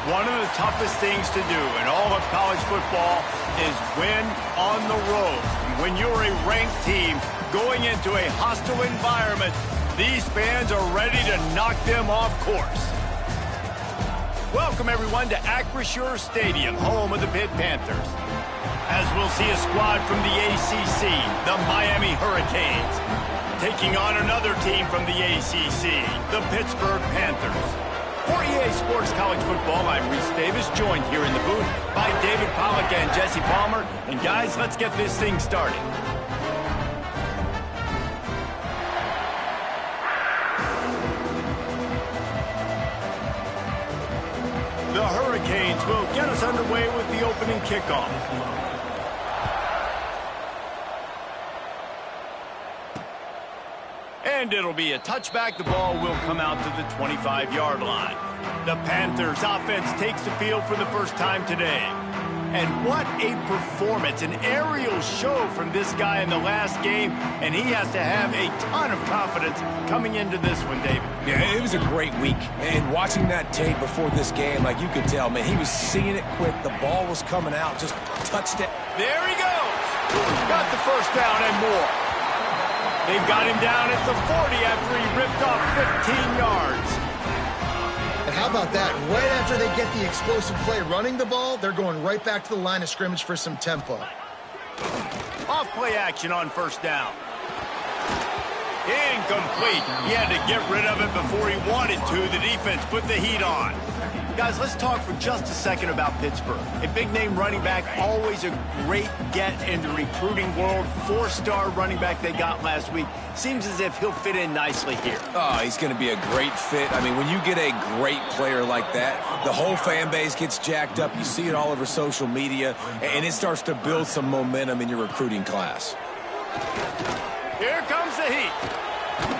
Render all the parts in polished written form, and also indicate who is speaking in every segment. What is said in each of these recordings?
Speaker 1: One of the toughest things to do in all of college football is win on the road. When you're a ranked team going into a hostile environment, these fans are ready to knock them off course. Welcome, everyone, to Acrisure Stadium, home of the Pitt Panthers. As we'll see a squad from the ACC, the Miami Hurricanes, taking on another team from the ACC, the Pittsburgh Panthers. For EA Sports College Football, I'm Reese Davis, joined here in the booth by David Pollack and Jesse Palmer. And guys, let's get this thing started. The Hurricanes will get us underway with the opening kickoff. And it'll be a touchback. The ball will come out to the 25-yard line. The Panthers offense takes the field for the first time today. And what a performance, an aerial show from this guy in the last game, and he has to have a ton of confidence coming into this one, David.
Speaker 2: Yeah, it was a great week, and watching that tape before this game, like you could tell, man, he was seeing it quick. The ball was coming out, just touched it.
Speaker 1: There he goes. Got the first down and more. They've got him down at the 40 after he ripped off 15 yards.
Speaker 3: And how about that? Right after they get the explosive play running the ball, they're going right back to the line of scrimmage for some tempo.
Speaker 1: Off play action on first down. Incomplete. He had to get rid of it before he wanted to. The defense put the heat on. Guys, let's talk for just a second about Pittsburgh. A big-name running back, always a great get in the recruiting world. Four-star running back they got last week. Seems as if he'll fit in nicely here.
Speaker 2: Oh, he's going to be a great fit. I mean, when you get a great player like that, the whole fan base gets jacked up. You see it all over social media, and it starts to build some momentum in your recruiting class.
Speaker 1: Here comes the heat.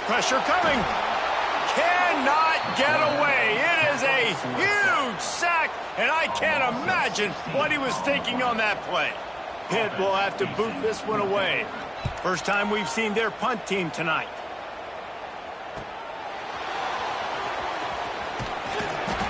Speaker 1: Pressure coming. Cannot get away. It is a huge sack, and I can't imagine what he was thinking on that play. Pitt will have to boot this one away. First time we've seen their punt team tonight.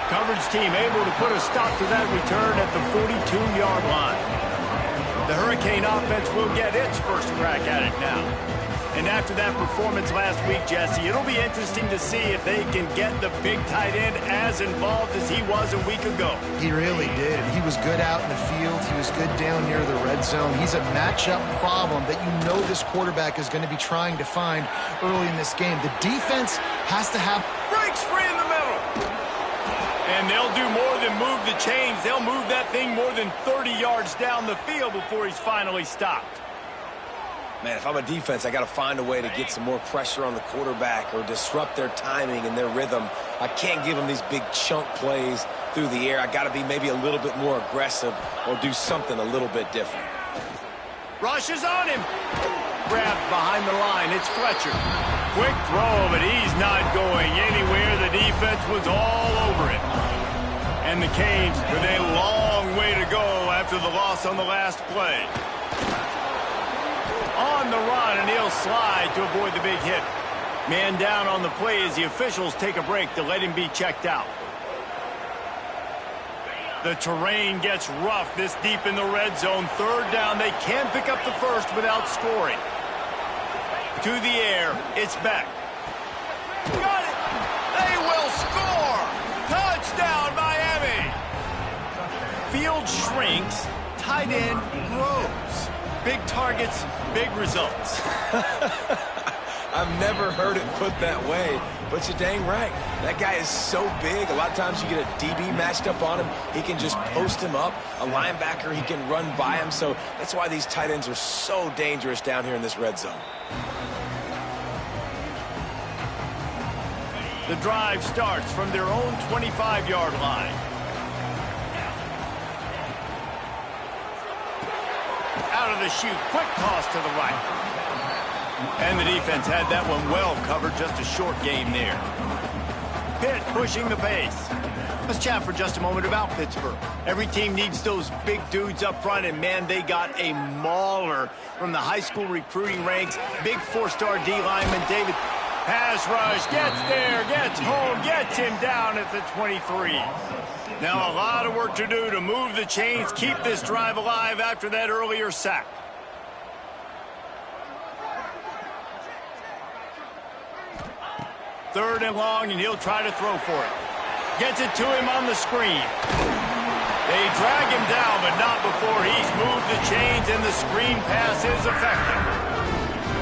Speaker 1: Coverage team able to put a stop to that return at the 42-yard line. The Hurricane offense will get its first crack at it now. And after that performance last week, Jesse, it'll be interesting to see if they can get the big tight end as involved as he was a week ago.
Speaker 3: He really did. He was good out in the field. He was good down near the red zone. He's a matchup problem that you know this quarterback is going to be trying to find early in this game. The defense has to have...
Speaker 1: Breaks free in the middle. And they'll do more than move the chains. They'll move that thing more than 30 yards down the field before he's finally stopped.
Speaker 2: Man, if I'm a defense, I got to find a way to get some more pressure on the quarterback or disrupt their timing and their rhythm. I can't give them these big chunk plays through the air. I got to be maybe a little bit more aggressive or do something a little bit different.
Speaker 1: Rush is on him. Grabbed behind the line. It's Fletcher. Quick throw, but he's not going anywhere. The defense was all over it. And the Canes with a long way to go after the loss on the last play. On the run, and he'll slide to avoid the big hit. Man down on the play as the officials take a break to let him be checked out. The terrain gets rough this deep in the red zone. Third down, they can pick up the first without scoring. To the air, it's Beck. Got it! They will score! Touchdown, Miami! Field shrinks, tight end grows. Big targets, big results.
Speaker 2: I've never heard it put that way, but you're dang right. That guy is so big. A lot of times you get a DB matched up on him. He can just post him up. A linebacker, he can run by him. So that's why these tight ends are so dangerous down here in this red zone.
Speaker 1: The drive starts from their own 25-yard line. Out of the chute, quick toss to the right. And the defense had that one well covered, just a short game there. Pitt pushing the pace. Let's chat for just a moment about Pittsburgh. Every team needs those big dudes up front, and man, they got a mauler from the high school recruiting ranks. Big four-star D lineman David. Pass rush, gets there, gets home, gets him down at the 23. Now a lot of work to do to move the chains, keep this drive alive after that earlier sack. Third and long, and he'll try to throw for it. Gets it to him on the screen. They drag him down, but not before he's moved the chains, and the screen pass is effective.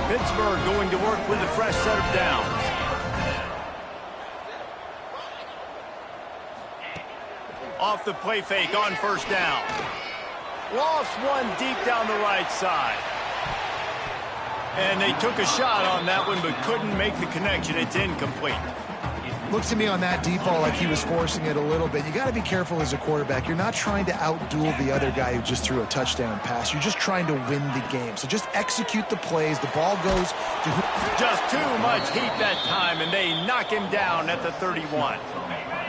Speaker 1: Pittsburgh going to work with a fresh set of downs. Off the play fake on first down. Lost one deep down the right side. And they took a shot on that one, but couldn't make the connection. It's incomplete.
Speaker 3: Looks to me on that deep ball like he was forcing it a little bit. You got to be careful as a quarterback. You're not trying to outduel the other guy who just threw a touchdown pass. You're just trying to win the game. So just execute the plays. The ball goes to
Speaker 1: just too much heat that time, and they knock him down at the 31.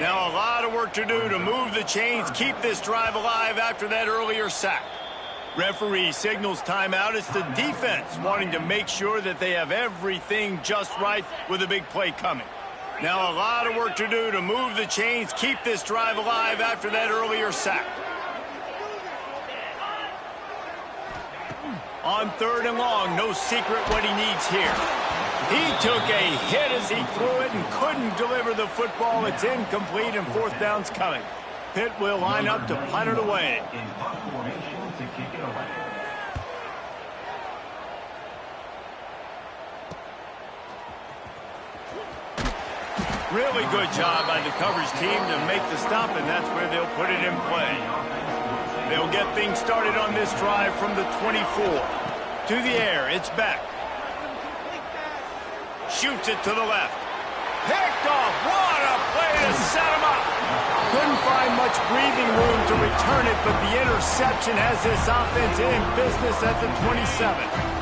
Speaker 1: Now a lot of work to do to move the chains, keep this drive alive after that earlier sack. Referee signals timeout. It's the defense wanting to make sure that they have everything just right with a big play coming. Now a lot of work to do to move the chains, keep this drive alive after that earlier sack. On third and long, no secret what he needs here. He took a hit as he threw it and couldn't deliver the football. It's incomplete, and fourth down's coming. Pitt will line up to punt it away. Really good job by the coverage team to make the stop, and that's where they'll put it in play. They'll get things started on this drive from the 24. To the air, it's back. Shoots it to the left. Picked off. What a play to set him up. Couldn't find much breathing room to return it, but the interception has this offense in business at the 27.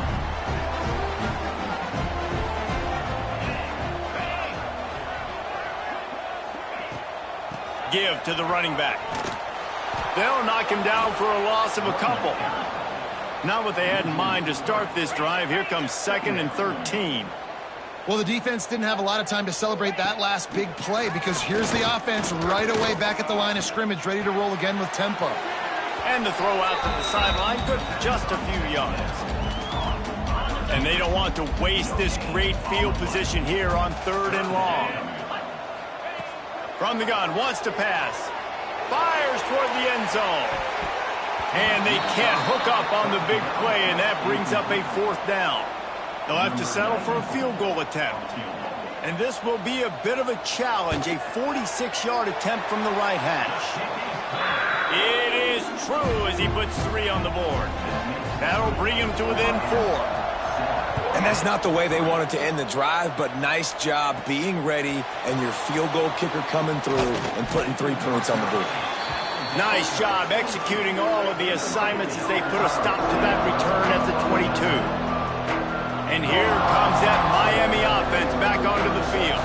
Speaker 1: Give to the running back. They'll knock him down for a loss of a couple. Not what they had in mind to start this drive. Here comes 2nd and 13.
Speaker 3: Well, the defense didn't have a lot of time to celebrate that last big play because here's the offense right away back at the line of scrimmage, ready to roll again with tempo.
Speaker 1: And the throw out to the sideline, good for just a few yards. And they don't want to waste this great field position here on third and long. From the gun, wants to pass. Fires toward the end zone. And they can't hook up on the big play, and that brings up a fourth down. They'll have to settle for a field goal attempt. And this will be a bit of a challenge, a 46-yard attempt from the right hash. It is true as he puts 3 on the board. That'll bring him to within 4.
Speaker 2: And that's not the way they wanted to end the drive, but nice job being ready and your field goal kicker coming through and putting 3 points on the board.
Speaker 1: Nice job executing all of the assignments as they put a stop to that return at the 22. And here comes that Miami offense back onto the field.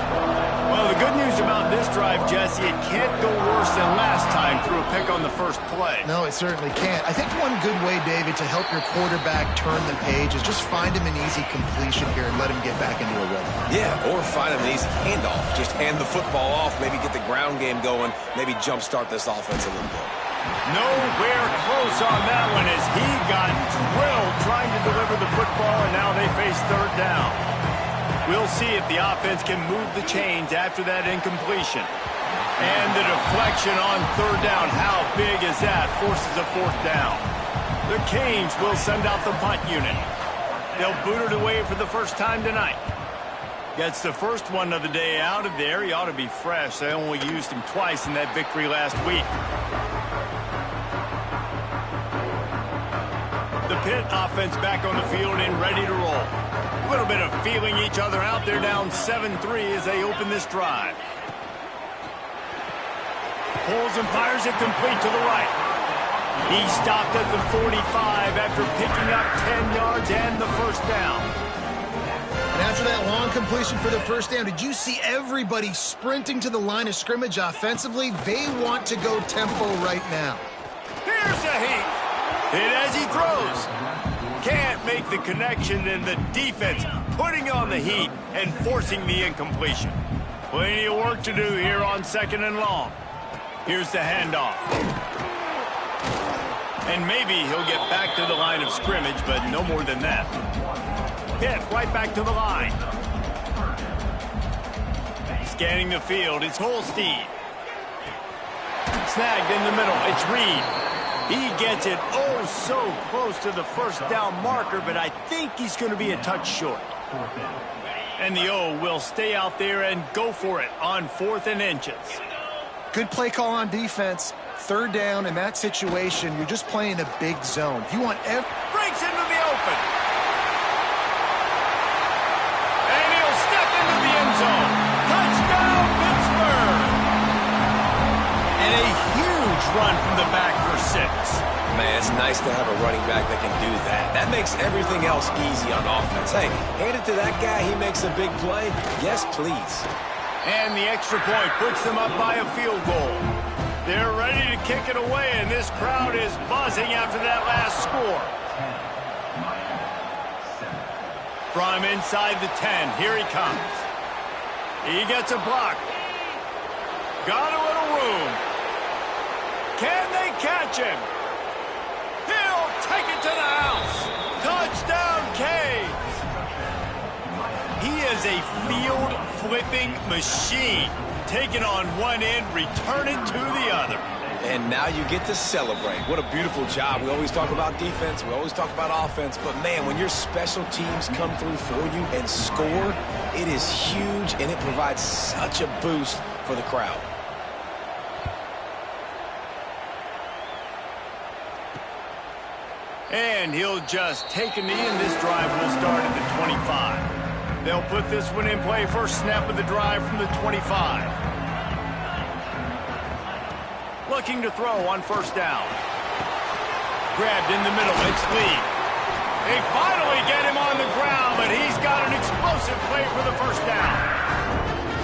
Speaker 1: Well, the good news about this drive, Jesse, it can't go worse than last time through a pick on the first play.
Speaker 3: No, it certainly can't. I think one good way, David, to help your quarterback turn the page is just find him an easy completion here and let him get back into a rhythm.
Speaker 2: Yeah, or find him an easy handoff. Just hand the football off, maybe get the ground game going, maybe jumpstart this offense a little bit.
Speaker 1: Nowhere close on that one as he got drilled trying to deliver the football, and now they face third down. We'll see if the offense can move the chains after that incompletion. And the deflection on third down, how big is that? Forces a fourth down. The Canes will send out the punt unit. They'll boot it away for the first time tonight. Gets the first one of the day out of there. He ought to be fresh. They only used him twice in that victory last week. The Pitt offense back on the field and ready to roll. A little bit of feeling each other out. They're down 7-3 as they open this drive. Pulls and fires it complete to the right. He stopped at the 45 after picking up 10 yards and the first down.
Speaker 3: And after that long completion for the first down, did you see everybody sprinting to the line of scrimmage offensively? They want to go tempo right now.
Speaker 1: Here's a heat. Hit as he throws. Can't make the connection, and the defense putting on the heat and forcing the incompletion. Plenty of work to do here on 2nd and long. Here's the handoff. And maybe he'll get back to the line of scrimmage, but no more than that. Pitt right back to the line. Scanning the field, it's Holstein. Snagged in the middle, it's Reed. He gets it oh so close to the first down marker, but I think he's going to be a touch short. And the O will stay out there and go for it on 4th and inches.
Speaker 3: Good play call on defense. 3rd down in that situation, you're just playing a big zone. You want
Speaker 1: breaks into the open. And he'll step into the end zone. Touchdown, Pittsburgh. And a huge run from the back for 6.
Speaker 2: Man, it's nice to have a running back that can do that. That makes everything else easy on offense. Hey, hand it to that guy. He makes a big play. Yes, please.
Speaker 1: And the extra point puts them up by a field goal. They're ready to kick it away, and this crowd is buzzing after that last score. From inside the 10, here he comes. He gets a block. Got a little room. Can they catch him? He'll take it to the house. Touchdown, Canes. He is a field-flipping machine. Taking on one end, returning to the other.
Speaker 2: And now you get to celebrate. What a beautiful job. We always talk about defense. We always talk about offense. But, man, when your special teams come through for you and score, it is huge, and it provides such a boost for the crowd.
Speaker 1: And he'll just take a knee, and this drive will start at the 25. They'll put this one in play. First snap of the drive from the 25. Looking to throw on 1st down. Grabbed in the middle. It's Lee. They finally get him on the ground, but he's got an explosive play for the 1st down.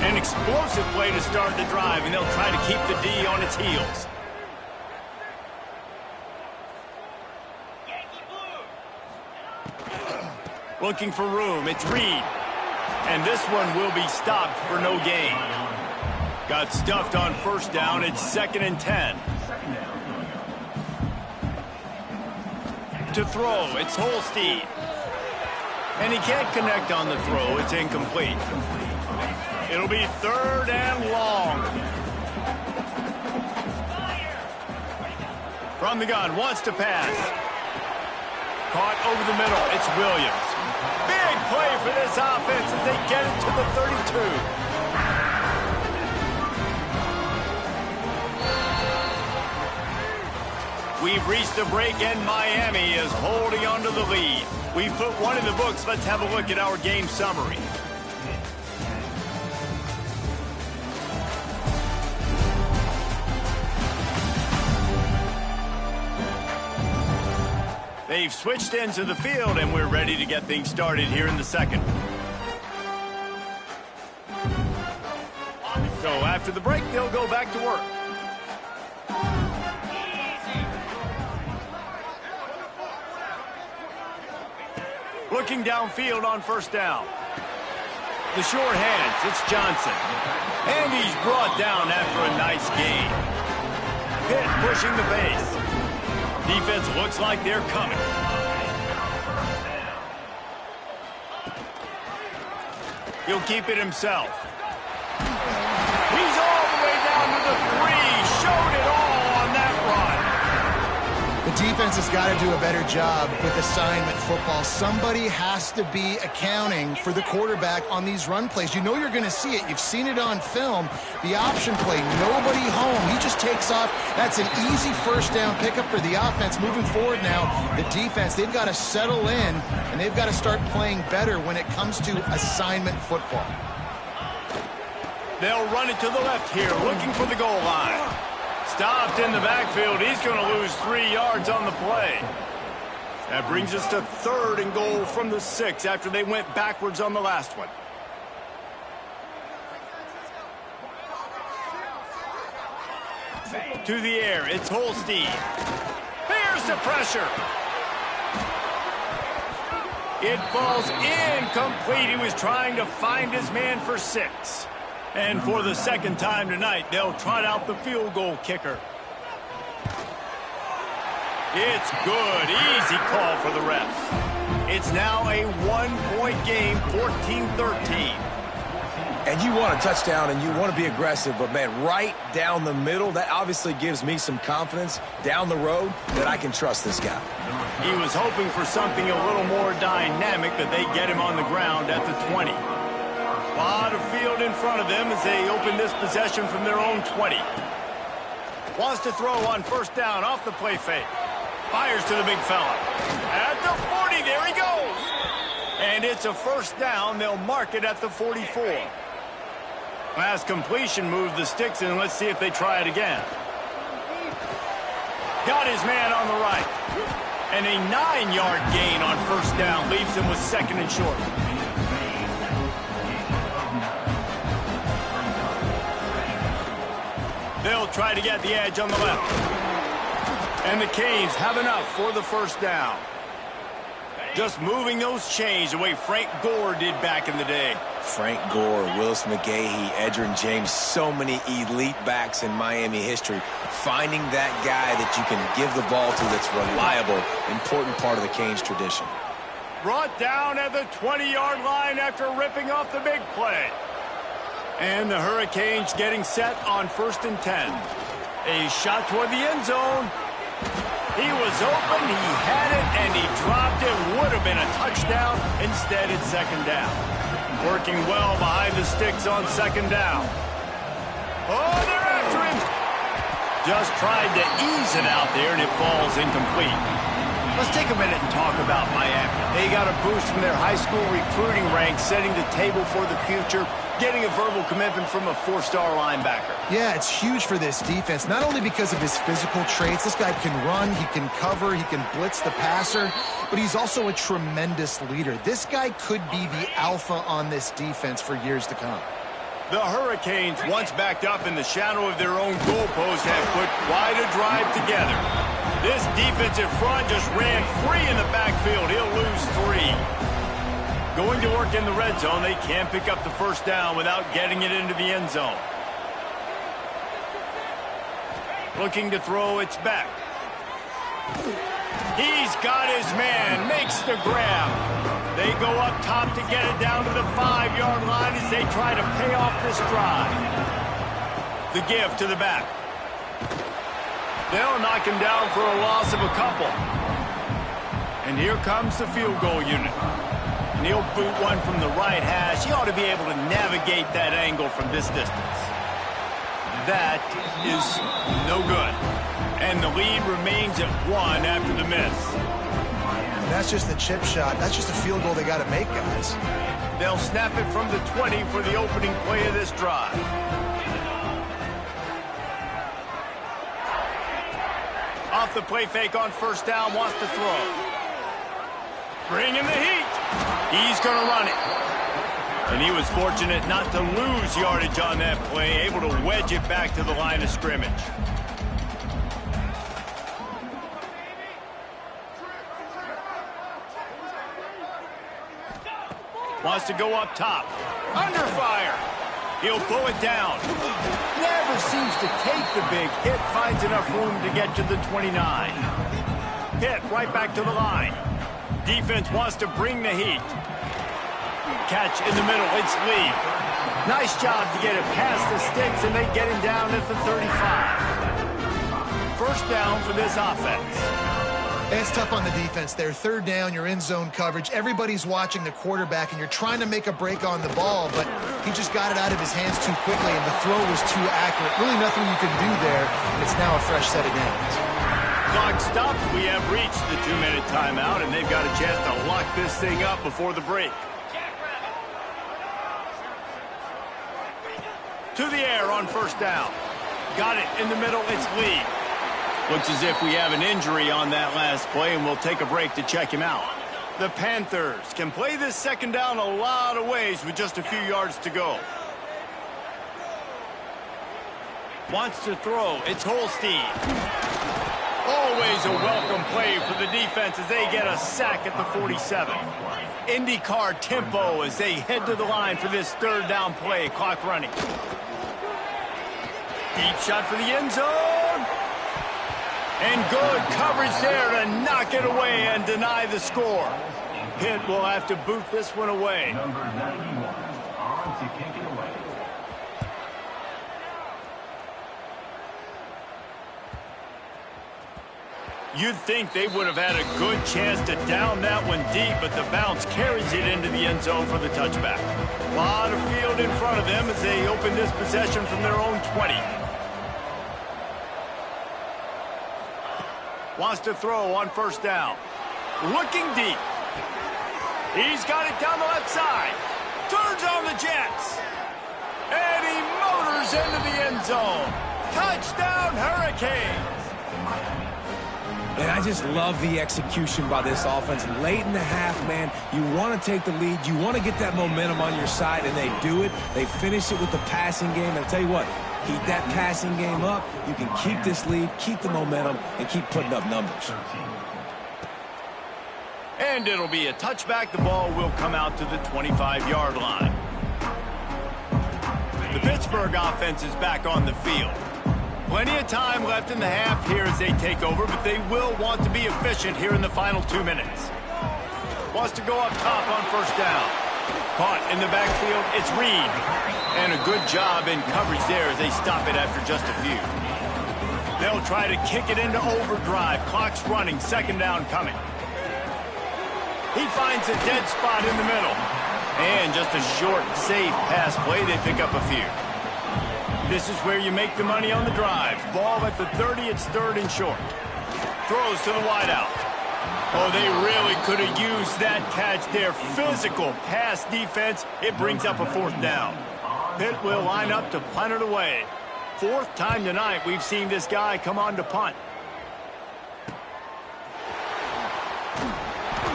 Speaker 1: An explosive play to start the drive, and they'll try to keep the D on its heels. Looking for room. It's Reed. And this one will be stopped for no gain. Got stuffed on 1st down. It's 2nd and 10. To throw, it's Holstein. And he can't connect on the throw. It's incomplete. It'll be 3rd and long. From the gun, wants to pass. Caught over the middle. It's Williams. Big play for this offense as they get it to the 32. We've reached the break, and Miami is holding on to the lead. We've put one in the books. Let's have a look at our game summary. They've switched ends of the field, and we're ready to get things started here in the 2nd. So after the break, they'll go back to work. Looking downfield on 1st down. The short hands, it's Johnson. And he's brought down after a nice gain. Pitt pushing the base. Defense looks like they're coming. He'll keep it himself. He's all the way down to the 3. Showed it all on that run.
Speaker 3: The defense has got to do a better job with assignment football. Somebody has to be accounting for the quarterback on these run plays. You know you're going to see it. You've seen it on film. The option play, nobody home. He just takes off. That's an easy 1st down pickup for the offense. Moving forward now, the defense, they've got to settle in, and they've got to start playing better when it comes to assignment football.
Speaker 1: They'll run it to the left here, looking for the goal line. Stopped in the backfield. He's going to lose 3 yards on the play. That brings us to 3rd and goal from the 6 after they went backwards on the last one. To the air, it's Holstein. Here's the pressure. It falls incomplete. He was trying to find his man for 6. And for the second time tonight, they'll trot out the field goal kicker. It's good. Easy call for the refs. It's now a one-point game, 14-13.
Speaker 2: And you want a touchdown and you want to be aggressive, but, man, right down the middle, that obviously gives me some confidence down the road that I can trust this guy.
Speaker 1: He was hoping for something a little more dynamic, but they get him on the ground at the 20. A lot of field in front of them as they open this possession from their own 20. Wants to throw on first down off the play fake. Fires to the big fella. At the 40, there he goes. And it's a first down. They'll mark it at the 44. Last completion moved the sticks in. Let's see if they try it again. Got his man on the right. And a 9-yard gain on first down leaves him with second and short. They'll try to get the edge on the left. And the Canes have enough for the first down. Just moving those chains the way Frank Gore did back in the day.
Speaker 2: Frank Gore, Willis McGahee, Edgerrin James, so many elite backs in Miami history. Finding that guy that you can give the ball to that's reliable, important part of the Canes tradition.
Speaker 1: Brought down at the 20-yard line after ripping off the big play. And the Hurricanes getting set on 1st and 10. A shot toward the end zone. He was open, he had it, and he dropped it. Would have been a touchdown. Instead, it's second down. Working well behind the sticks on second down. Oh, they're after him. Just tried to ease it out there, and it falls incomplete. Let's take a minute and talk about Miami. They got a boost from their high school recruiting ranks, setting the table for the future, getting a verbal commitment from a 4-star linebacker.
Speaker 3: Yeah, it's huge for this defense, not only because of his physical traits. This guy can run, he can cover, he can blitz the passer, but he's also a tremendous leader. This guy could be the alpha on this defense for years to come.
Speaker 1: The Hurricanes, once backed up in the shadow of their own goalpost, have put quite a drive together. This defensive front just ran free in the backfield. He'll lose 3. Going to work in the red zone. They can't pick up the first down without getting it into the end zone. Looking to throw, it's back. He's got his man, makes the grab. They go up top to get it down to the 5-yard line as they try to pay off this drive. The give to the back. They'll knock him down for a loss of a couple. And here comes the field goal unit. And he'll boot one from the right hash. He ought to be able to navigate that angle from this distance. That is no good. And the lead remains at 1 after the miss.
Speaker 3: And that's just the chip shot. That's just a field goal they got to make, guys.
Speaker 1: They'll snap it from the 20 for the opening play of this drive. Off the play fake on first down, wants to throw. Bringing the heat. He's going to run it. And he was fortunate not to lose yardage on that play, able to wedge it back to the line of scrimmage. Wants to go up top. Under fire. He'll pull it down. Never seems to take the big hit. Finds enough room to get to the 29. Pitt right back to the line. Defense wants to bring the heat. Catch in the middle. It's Lee. Nice job to get it past the sticks, and they get him down at the 35. First down for this offense.
Speaker 3: It's tough on the defense there. Third down, you're in zone coverage. Everybody's watching the quarterback, and you're trying to make a break on the ball, but he just got it out of his hands too quickly, and the throw was too accurate. Really nothing you can do there. It's now a fresh set of downs.
Speaker 1: Clock stops. We have reached the 2-minute timeout, and they've got a chance to lock this thing up before the break. To the air on first down. Got it in the middle. It's Lee. Looks as if we have an injury on that last play, and we'll take a break to check him out. The Panthers can play this second down a lot of ways with just a few yards to go. Wants to throw. It's Holstein. Always was a welcome play for the defense as they get a sack at the 47. IndyCar tempo as they head to the line for this third down play. Clock running. Deep shot for the end zone. And good coverage there to knock it away and deny the score. Pitt will have to boot this one away.
Speaker 4: Number 91 on to kick it away.
Speaker 1: You'd think they would have had a good chance to down that one deep, but the bounce carries it into the end zone for the touchback. A lot of field in front of them as they open this possession from their own 20. Wants to throw on first down. Looking deep. He's got it down the left side. Turns on the Jets. And he motors into the end zone. Touchdown, Hurricanes.
Speaker 2: And I just love the execution by this offense. Late in the half, man, you want to take the lead. You want to get that momentum on your side, and they do it. They finish it with the passing game. And I'll tell you what, keep that passing game up. You can keep this lead, keep the momentum, and keep putting up numbers.
Speaker 1: And it'll be a touchback. The ball will come out to the 25-yard line. The Pittsburgh offense is back on the field. Plenty of time left in the half here as they take over, but they will want to be efficient here in the final 2 minutes. Wants to go up top on first down. Caught in the backfield, it's Reed. And a good job in coverage there as they stop it after just a few. They'll try to kick it into overdrive. Clock's running, second down coming. He finds a dead spot in the middle. And just a short, safe pass play, they pick up a few. This is where you make the money on the drive. Ball at the 30, it's third and short. Throws to the wideout. Oh, they really could have used that catch there. Physical pass defense. It brings up a fourth down. Pitt will line up to punt it away. Fourth time tonight we've seen this guy come on to punt.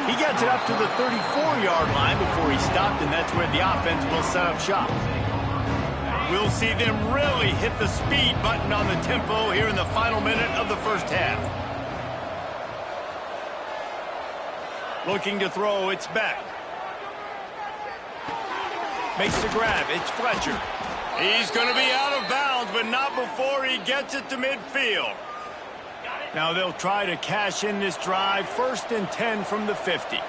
Speaker 1: He gets it up to the 34-yard line before he stopped, and that's where the offense will set up shop. We'll see them really hit the speed button on the tempo here in the final minute of the first half. Looking to throw, it's back. Makes the grab, it's Fletcher. He's going to be out of bounds, but not before he gets it to midfield. Now they'll try to cash in this drive, 1st and 10 from the 50.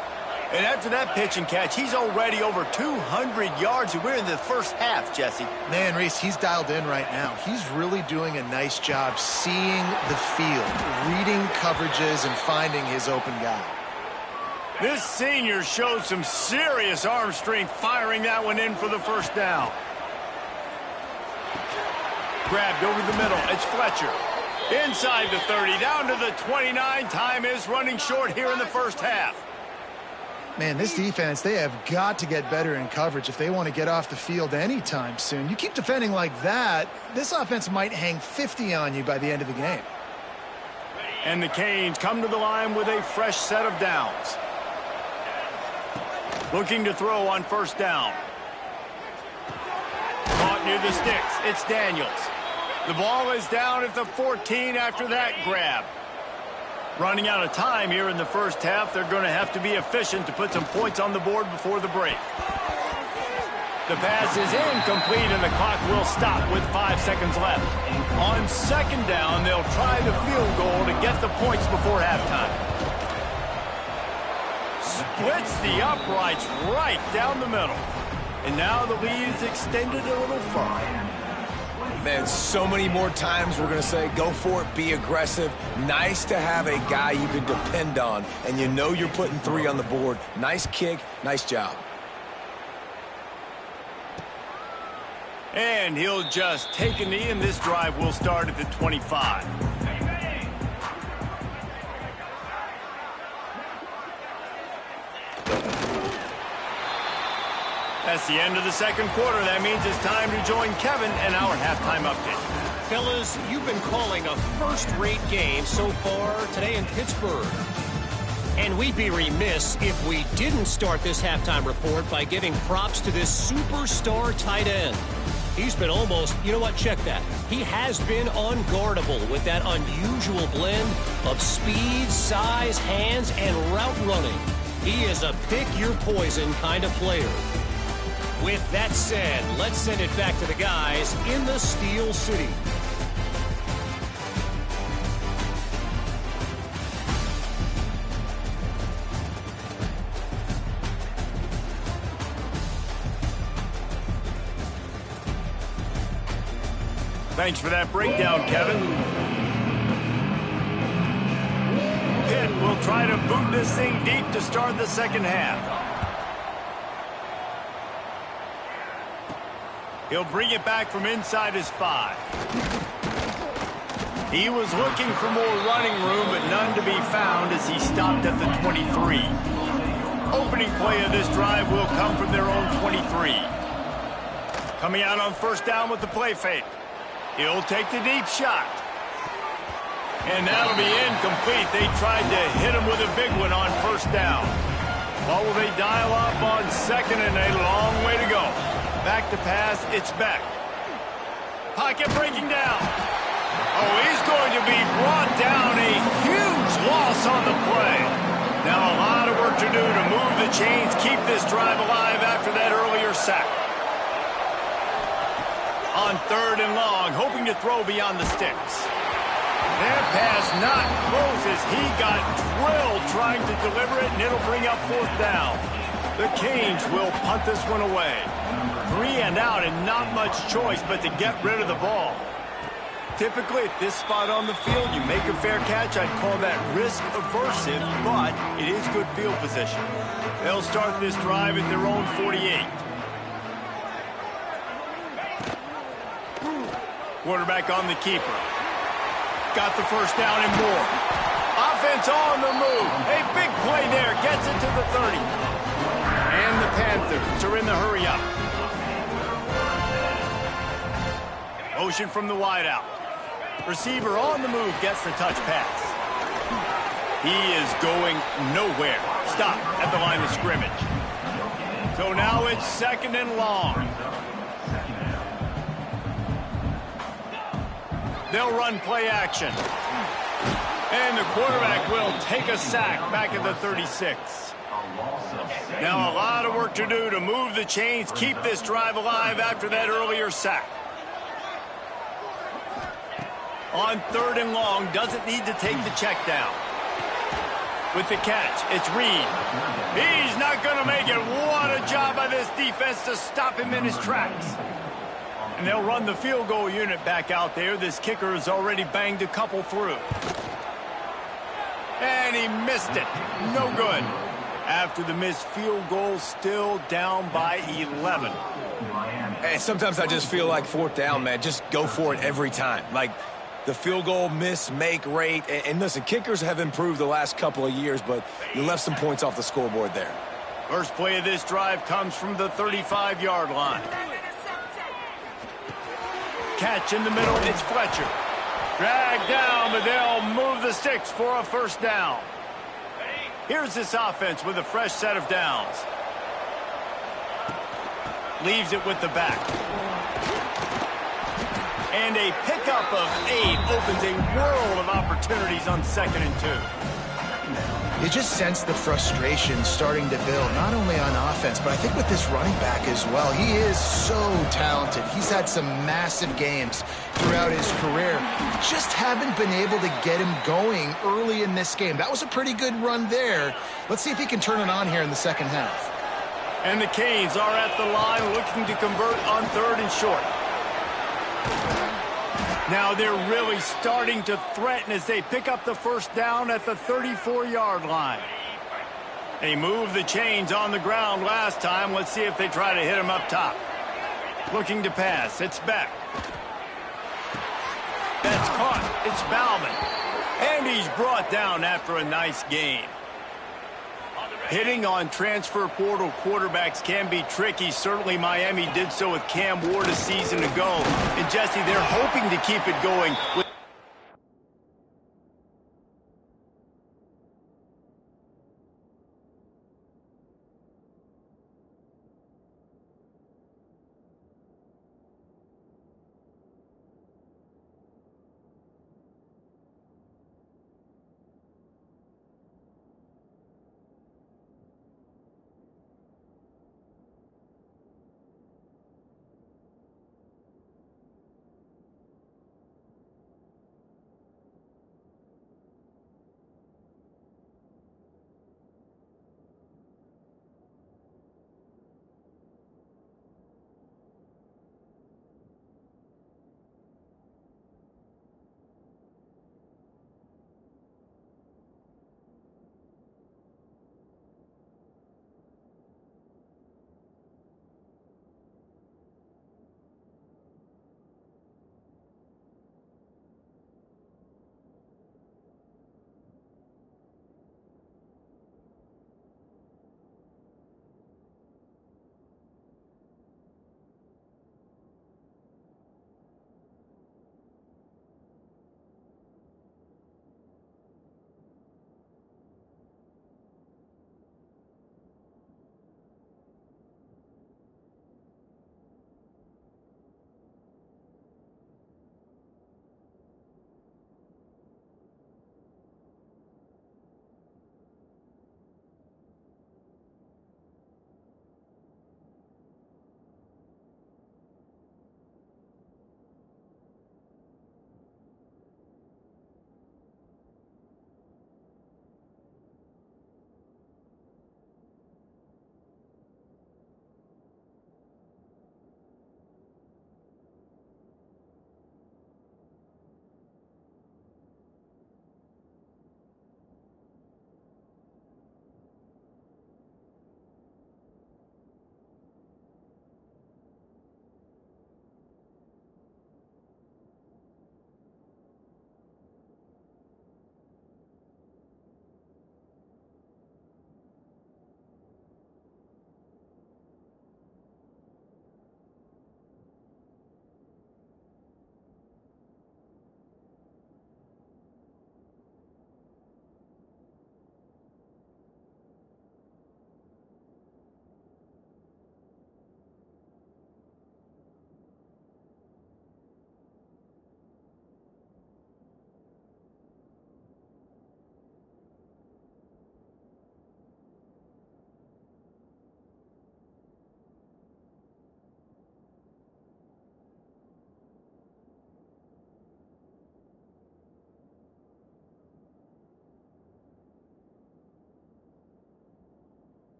Speaker 1: And after that pitch and catch, he's already over 200 yards, and we're in the first half, Jesse.
Speaker 3: Man, Reese, he's dialed in right now. He's really doing a nice job seeing the field, reading coverages, and finding his open guy.
Speaker 1: This senior showed some serious arm strength firing that one in for the first down. Grabbed over the middle. It's Fletcher. Inside the 30, down to the 29. Time is running short here in the first half.
Speaker 3: Man, this defense, they have got to get better in coverage if they want to get off the field anytime soon. You keep defending like that, this offense might hang 50 on you by the end of the game.
Speaker 1: And the Canes come to the line with a fresh set of downs. Looking to throw on first down. Caught near the sticks. It's Daniels. The ball is down at the 14 after that grab. Running out of time here in the first half. They're going to have to be efficient to put some points on the board before the break. The pass is incomplete, and the clock will stop with 5 seconds left. On second down, they'll try the field goal to get the points before halftime. Splits the uprights right down the middle. And now the lead is extended a little further.
Speaker 2: Man, so many more times we're going to say, go for it, be aggressive. Nice to have a guy you can depend on, and you know you're putting 3 on the board. Nice kick, nice job.
Speaker 1: And he'll just take a knee, and this drive will start at the 25. That's the end of the second quarter. That means it's time to join Kevin and our halftime update.
Speaker 5: Fellas, you've been calling a first-rate game so far today in Pittsburgh. And we'd be remiss if we didn't start this halftime report by giving props to this superstar tight end. He's been almost, you know what, check that. He has been unguardable with that unusual blend of speed, size, hands, and route running. He is a pick-your-poison kind of player. With that said, let's send it back to the guys in the Steel City.
Speaker 1: Thanks for that breakdown, Kevin. Pitt will try to boot this thing deep to start the second half. He'll bring it back from inside his 5. He was looking for more running room, but none to be found as he stopped at the 23. Opening play of this drive will come from their own 23. Coming out on first down with the play fake. He'll take the deep shot. And that'll be incomplete. They tried to hit him with a big one on first down. What will they dial up on second and a long way to go? Back to pass, it's back. Pocket breaking down. Oh, he's going to be brought down. A huge loss on the play. Now a lot of work to do to move the chains, keep this drive alive after that earlier sack. On third and long, hoping to throw beyond the sticks. That pass not close as he got drilled trying to deliver it, and it'll bring up fourth down. The Canes will punt this one away. 3 and out and not much choice but to get rid of the ball. Typically at this spot on the field, you make a fair catch. I'd call that risk aversive, but it is good field position. They'll start this drive at their own 48. Quarterback on the keeper. Got the first down and more. Offense on the move. A big play there. Gets it to the 30. And the Panthers are in the hurry up. Motion from the wideout. Receiver on the move gets the touch pass. He is going nowhere. Stop at the line of scrimmage. So now it's second and long. They'll run play action. And the quarterback will take a sack back at the 36. Now a lot of work to do to move the chains, keep this drive alive after that earlier sack. On third and long, doesn't need to take the check down. With the catch, it's Reed. He's not going to make it. What a job by this defense to stop him in his tracks. And they'll run the field goal unit back out there. This kicker has already banged a couple through. And he missed it. No good. After the missed field goal, still down by 11.
Speaker 2: Hey, sometimes I just feel like fourth down, man. Just go for it every time. Like the field goal miss-make rate. And listen, kickers have improved the last couple of years, but you left some points off the scoreboard there.
Speaker 1: First play of this drive comes from the 35-yard line. Catch in the middle, it's Fletcher. Dragged down, but they'll move the sticks for a first down. Here's this offense with a fresh set of downs. Leaves it with the back. And a pickup of 8 opens a world of opportunities on second and 2.
Speaker 3: You just sense the frustration starting to build, not only on offense, but I think with this running back as well. He is so talented. He's had some massive games throughout his career. Just haven't been able to get him going early in this game. That was a pretty good run there. Let's see if he can turn it on here in the second half.
Speaker 1: And the Canes are at the line looking to convert on third and short. Now they're really starting to threaten as they pick up the first down at the 34-yard line. They moved the chains on the ground last time. Let's see if they try to hit him up top. Looking to pass. It's Beck. That's caught. It's Bauman. And he's brought down after a nice game. Hitting on transfer portal quarterbacks can be tricky. Certainly Miami did so with Cam Ward a season ago. And Jesse, they're hoping to keep it going with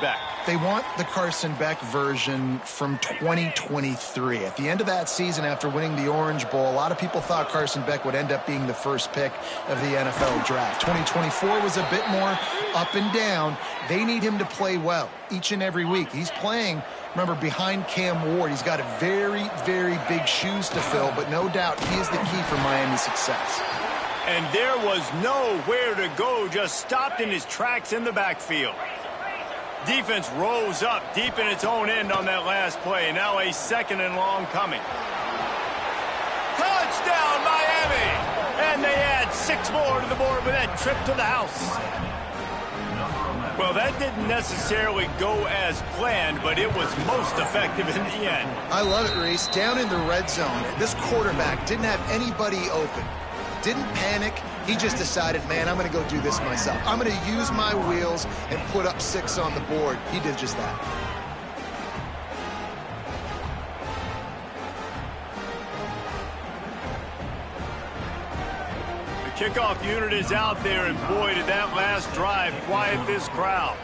Speaker 1: Beck.
Speaker 3: They want the Carson Beck version from 2023. At the end of that season, after winning the Orange Bowl, a lot of people thought Carson Beck would end up being the first pick of the NFL draft. 2024 was a bit more up and down. They need him to play well each and every week. He's playing, remember, behind Cam Ward. He's got a very, very big shoes to fill, but no doubt he is the key for Miami's success.
Speaker 1: And there was nowhere to go, just stopped in his tracks in the backfield. Defense rose up deep in its own end on that last play. Now a second and long coming. Touchdown, Miami! And they add 6 more to the board with that trip to the house. Well, that didn't necessarily go as planned, but it was most effective in the end.
Speaker 3: I love it, Reese. Down in the red zone, this quarterback didn't have anybody open. Didn't panic. He just decided, man, I'm going to go do this myself. I'm going to use my wheels and put up 6 on the board. He did just that.
Speaker 1: The kickoff unit is out there, and boy, did that last drive quiet this crowd.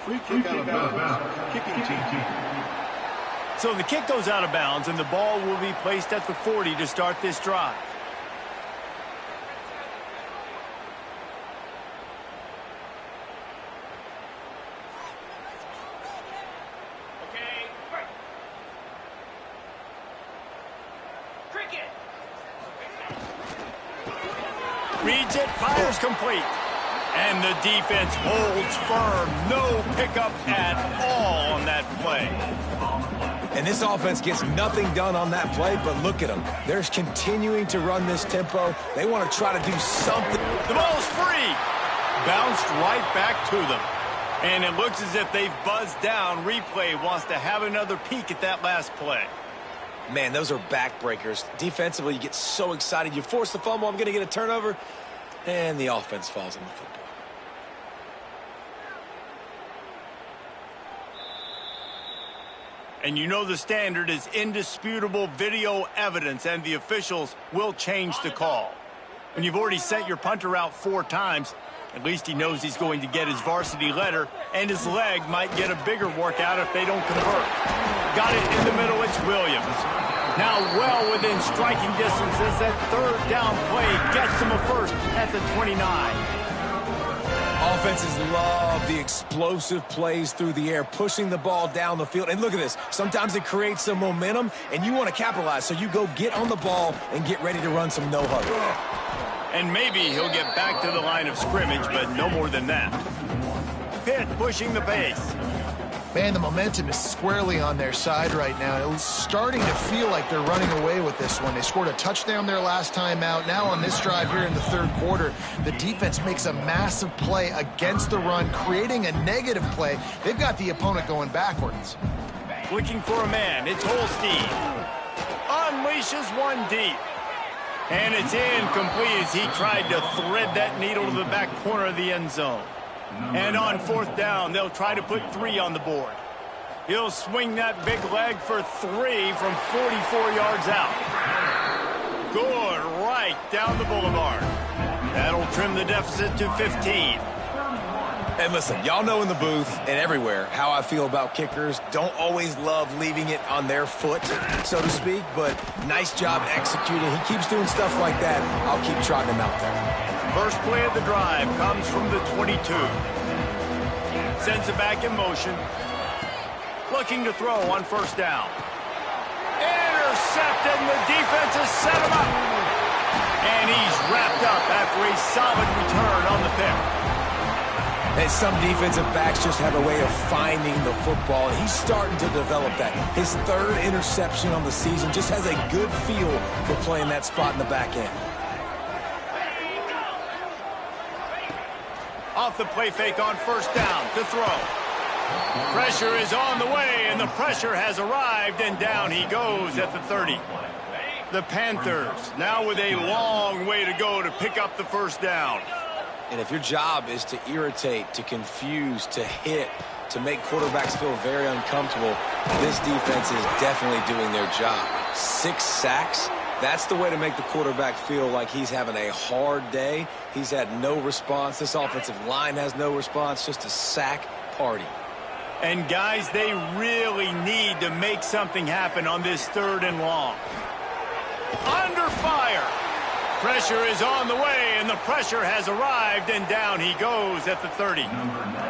Speaker 4: Free kick out of bounds. Kicking team.
Speaker 1: So the kick goes out of bounds, and the ball will be placed at the 40 to start this drive.
Speaker 6: Okay. Cricket.
Speaker 1: Reads it, fires complete. And the defense holds firm. No pickup at all on that play.
Speaker 2: And this offense gets nothing done on that play, but look at them. They're continuing to run this tempo. They want to try to do something.
Speaker 1: The ball's free. Bounced right back to them. And it looks as if they've buzzed down. Replay wants to have another peek at that last play.
Speaker 2: Man, those are backbreakers. Defensively, you get so excited. You force the fumble, I'm going to get a turnover, and the offense falls on the football.
Speaker 1: And you know the standard is indisputable video evidence, and the officials will change the call. When you've already sent your punter out 4 times, at least he knows he's going to get his varsity letter, and his leg might get a bigger workout if they don't convert. Got it in the middle, it's Williams. Now well within striking distances, that 3rd down play gets him a first at the 29.
Speaker 2: Offenses love the explosive plays through the air, pushing the ball down the field. And look at this. Sometimes it creates some momentum, and you want to capitalize. So you go get on the ball and get ready to run some no-huddle.
Speaker 1: And maybe he'll get back to the line of scrimmage, but no more than that. Pitt pushing the pace.
Speaker 3: Man, the momentum is squarely on their side right now. It's starting to feel like they're running away with this one. They scored a touchdown their last time out. Now on this drive here in the 3rd quarter, the defense makes a massive play against the run, creating a negative play. They've got the opponent going backwards.
Speaker 1: Looking for a man. It's Holstein. Unleashes one deep. And it's incomplete as he tried to thread that needle to the back corner of the end zone. And on 4th down, they'll try to put 3 on the board. He'll swing that big leg for 3 from 44 yards out. Good, right down the boulevard. That'll trim the deficit to 15.
Speaker 2: And listen, y'all know in the booth and everywhere how I feel about kickers. Don't always love leaving it on their foot, so to speak, but nice job executing. He keeps doing stuff like that. I'll keep trotting him out there.
Speaker 1: First play of the drive comes from the 22. Sends it back in motion. Looking to throw on 1st down. Intercepted, and the defense has set him up. And he's wrapped up after a solid return on the pick.
Speaker 2: And some defensive backs just have a way of finding the football, and he's starting to develop that. His 3rd interception on the season, just has a good feel for playing that spot in the back end.
Speaker 1: Off the play fake on 1st down to throw. Pressure is on the way, and the pressure has arrived, and down he goes at the 30. The Panthers now with a long way to go to pick up the 1st down.
Speaker 2: And if your job is to irritate, to confuse, to hit, to make quarterbacks feel very uncomfortable, This defense is definitely doing their job. 6 sacks. That's the way to make the quarterback feel like he's having a hard day. He's had no response. This offensive line has no response. Just a sack party.
Speaker 1: And, guys, they really need to make something happen on this 3rd and long. Under fire. Pressure is on the way, and the pressure has arrived, and down he goes at the 30.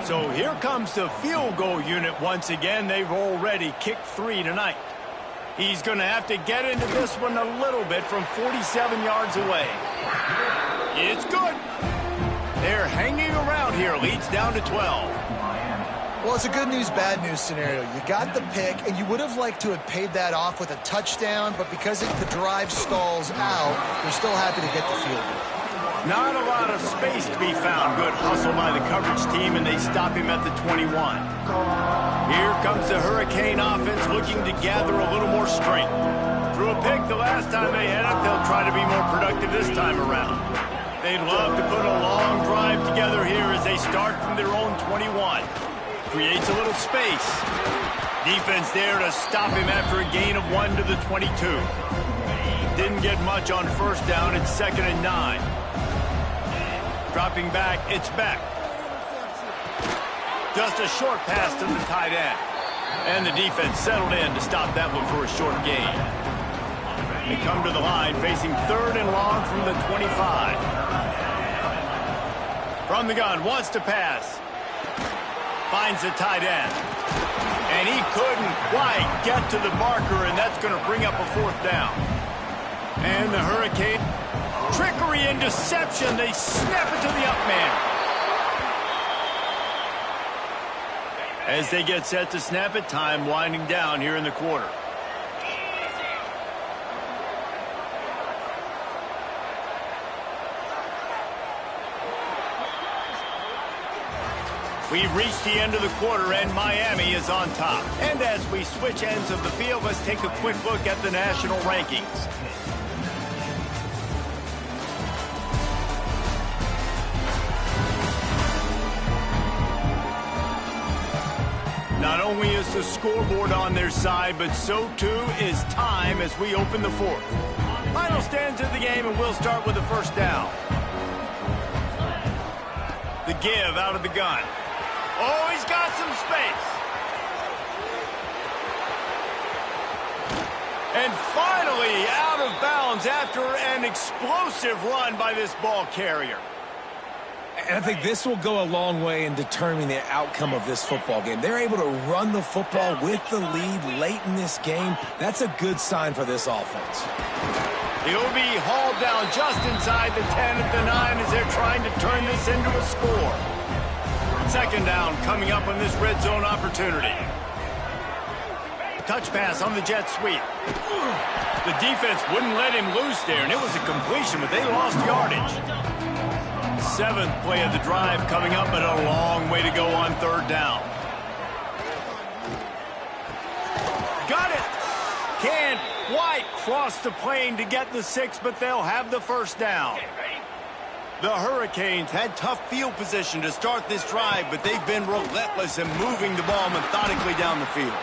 Speaker 1: So here comes the field goal unit once again. They've already kicked 3 tonight. He's going to have to get into this one a little bit from 47 yards away. It's good. They're hanging around here. Leads down to 12.
Speaker 3: Well, it's a good news, bad news scenario. You got the pick, and you would have liked to have paid that off with a touchdown, but because the drive stalls out, you're still happy to get the field goal.
Speaker 1: Not a lot of space to be found. Good hustle by the coverage team, and they stop him at the 21. Here comes the Hurricane offense looking to gather a little more strength. Threw a pick the last time they had it. They'll try to be more productive this time around. They'd love to put a long drive together here as they start from their own 21. Creates a little space. Defense there to stop him after a gain of 1 to the 22. Didn't get much on 1st down. It's 2nd and 9. Dropping back, it's Beck. Just a short pass to the tight end. And the defense settled in to stop that one for a short gain. They come to the line facing 3rd and long from the 25. From the gun, wants to pass. Finds the tight end. And he couldn't quite get to the marker, and that's going to bring up a 4th down. And the Hurricane, trickery and deception. They snap it to the up man. As they get set to snap it, time winding down here in the quarter. We've reached the end of the quarter, and Miami is on top. And as we switch ends of the field, let's take a quick look at the national rankings. Not only is the scoreboard on their side, but so too is time as we open the 4th. Final stands of the game, and we'll start with the 1st down. The give out of the gun. Oh, he's got some space. And finally out of bounds after an explosive run by this ball carrier.
Speaker 2: And I think this will go a long way in determining the outcome of this football game. They're able to run the football with the lead late in this game. That's a good sign for this offense.
Speaker 1: He'll be hauled down just inside the 10 at the 9 as they're trying to turn this into a score. 2nd down coming up on this red zone opportunity. Touch pass on the jet sweep. The defense wouldn't let him loose there, and it was a completion, but they lost yardage. 7th play of the drive coming up, but a long way to go on 3rd down. Got it! Can't quite cross the plane to get the 6, but they'll have the 1st down. The Hurricanes had tough field position to start this drive, but they've been relentless in moving the ball methodically down the field.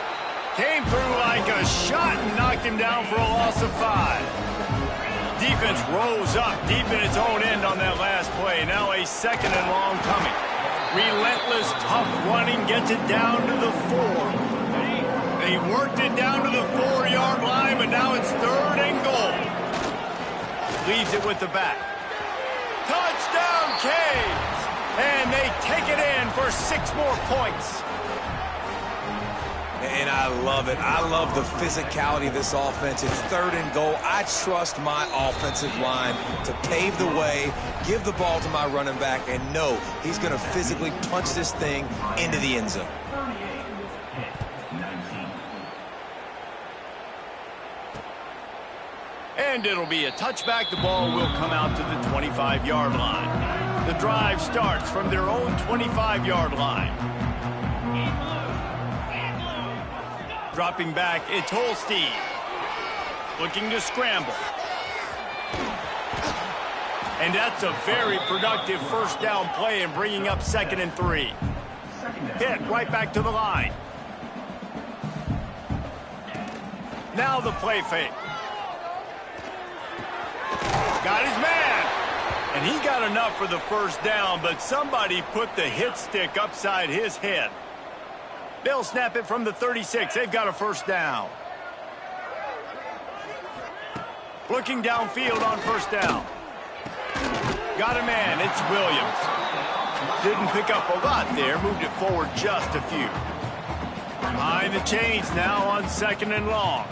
Speaker 1: Came through like a shot and knocked him down for a loss of 5. Defense rose up deep in its own end on that last play. Now a 2nd and long coming. Relentless, tough running gets it down to the 4. They worked it down to the 4-yard line, but now it's 3rd and goal. Leaves it with the back. Touchdown, Canes! And they take it in for 6 more points.
Speaker 2: And I love it. I love the physicality of this offense. It's 3rd and goal. I trust my offensive line to pave the way, give the ball to my running back, and know he's going to physically punch this thing into the end zone.
Speaker 1: And it'll be a touchback. The ball will come out to the 25-yard line. The drive starts from their own 25-yard line. Dropping back, it's Holstein. Looking to scramble. And that's a very productive 1st down play and bringing up 2nd and 3. Pitt right back to the line. Now the play fake. Got his man. And he got enough for the first down, but somebody put the hit stick upside his head. They'll snap it from the 36. They've got a first down. Looking downfield on first down. Got a man. It's Williams. Didn't pick up a lot there. Moved it forward just a few. Behind the chains now on 2nd and long.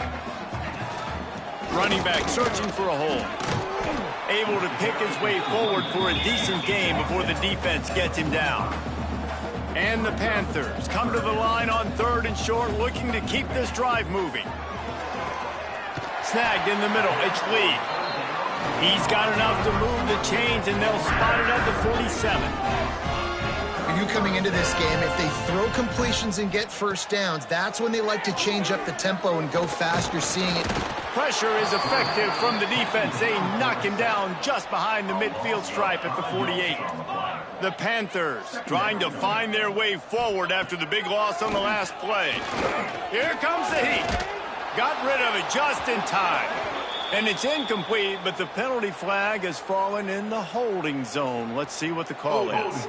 Speaker 1: Running back searching for a hole. Able to pick his way forward for a decent game before the defense gets him down. And the Panthers come to the line on 3rd and short, looking to keep this drive moving. Snagged in the middle. It's Lee. He's got enough to move the chains, and they'll spot it at the 47.
Speaker 3: You coming into this game, if they throw completions and get first downs, that's when they like to change up the tempo and go fast. You're seeing it.
Speaker 1: Pressure is effective from the defense. They knock him down just behind the midfield stripe at the 48. The Panthers trying to find their way forward after the big loss on the last play. Here comes the heat. Got rid of it just in time. And it's incomplete, but the penalty flag has fallen in the holding zone. Let's see what the call is.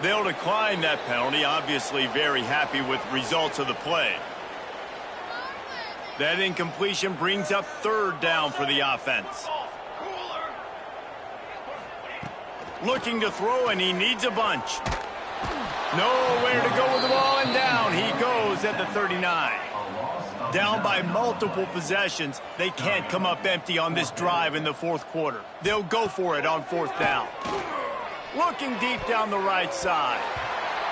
Speaker 1: They'll decline that penalty, obviously very happy with results of the play. That incompletion brings up 3rd down for the offense. Looking to throw, and he needs a bunch. Nowhere to go with the ball, and down he goes at the 39. Down by multiple possessions. They can't come up empty on this drive in the 4th quarter. They'll go for it on 4th down. Looking deep down the right side.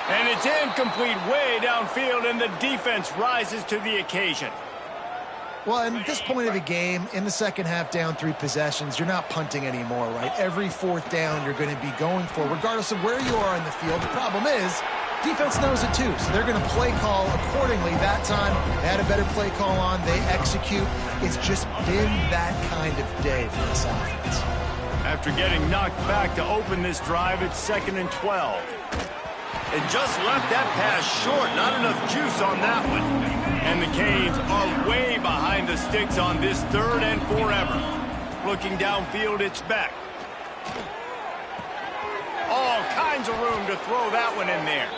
Speaker 1: And it's incomplete way downfield, and the defense rises to the occasion.
Speaker 3: Well, at this point of the game, in the second half, down 3 possessions, you're not punting anymore, right? Every 4th down you're going to be going for, regardless of where you are in the field. The problem is, defense knows it too, so they're going to play call accordingly. That time, they had a better play call on. They execute. It's just been that kind of day for this offense.
Speaker 1: After getting knocked back to open this drive, it's 2nd and 12. And just left that pass short. Not enough juice on that one. And the Canes are way behind the sticks on this 3rd and forever. Looking downfield, it's Beck. All kinds of room to throw that one in there.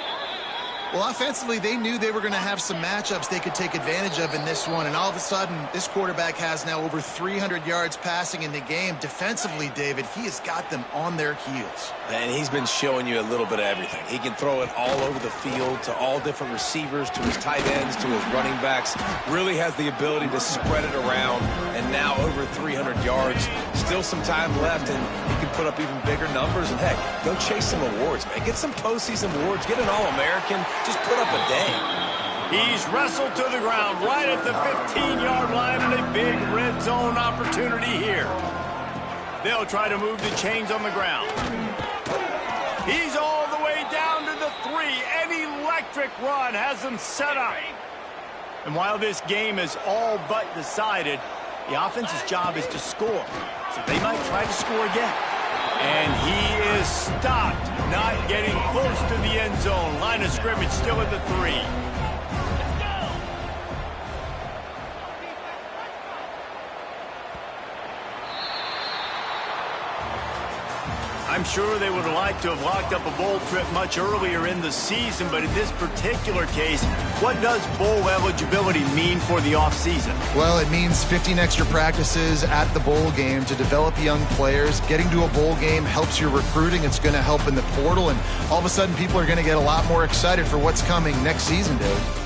Speaker 3: Well, offensively, they knew they were going to have some matchups they could take advantage of in this one, and all of a sudden, this quarterback has now over 300 yards passing in the game. Defensively, David, he has got them on their heels.
Speaker 2: And he's been showing you a little bit of everything. He can throw it all over the field to all different receivers, to his tight ends, to his running backs. Really has the ability to spread it around, and now over 300 yards. Still some time left, and he can put up even bigger numbers. And, heck, go chase some awards, man. Get some postseason awards. Get an All-American. Just put up a day.
Speaker 1: He's wrestled to the ground right at the 15-yard line, and a big red zone opportunity here. They'll try to move the chains on the ground. He's all the way down to the 3. An electric run has them set up. And while this game is all but decided, the offense's job is to score. So they might try to score again. And he is stopped, not getting close to the end zone. Line of scrimmage still at the 3. I'm sure they would have liked to have locked up a bowl trip much earlier in the season, but in this particular case, what does bowl eligibility mean for the offseason?
Speaker 3: Well, it means 15 extra practices at the bowl game to develop young players. Getting to a bowl game helps your recruiting. It's going to help in the portal, and all of a sudden people are going to get a lot more excited for what's coming next season, Dave.